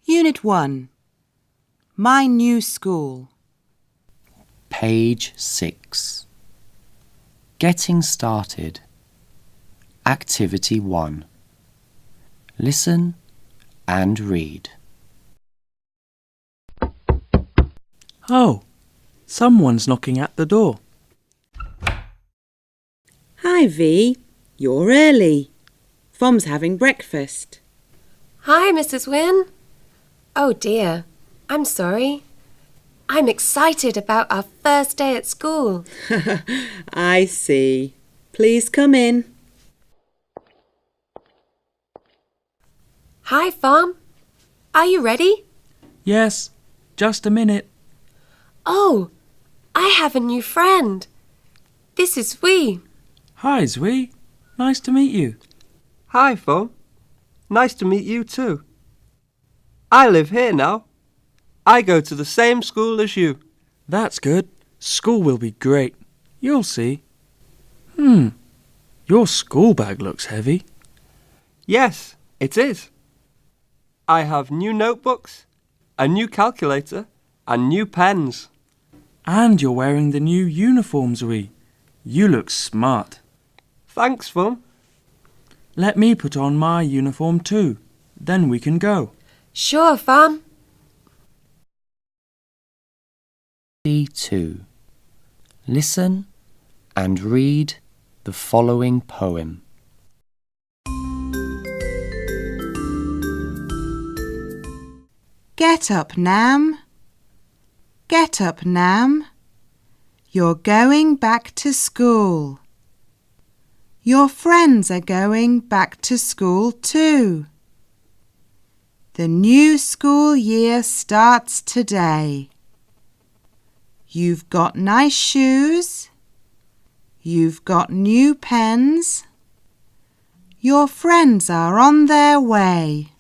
Unit 1. My New School. Page 6. Getting Started. Activity 1. Listen and read. Oh, someone's knocking at the door. Hi, V. You're early. Fom's having breakfast. Hi, Mrs. Wynne. Oh dear, I'm sorry. I'm excited about our first day at school. I see. Please come in. Hi, Fom. Are you ready? Yes, just a minute. Oh, I have a new friend. This is Wee. Hi, Zwi. Nice to meet you. Hi, Fom. Nice to meet you too. I live here now. I go to the same school as you. That's good. School will be great. You'll see. Your school bag looks heavy. Yes, it is. I have new notebooks, a new calculator, and new pens. And you're wearing the new uniform, Zwi. You look smart. Thanks, Fom. Let me put on my uniform too. Then we can go. Sure, Fom. D2. Listen and read the following poem. Get up, Nam. Get up, Nam. You're going back to school. Your friends are going back to school too. The new school year starts today. You've got nice shoes. You've got new pens. Your friends are on their way.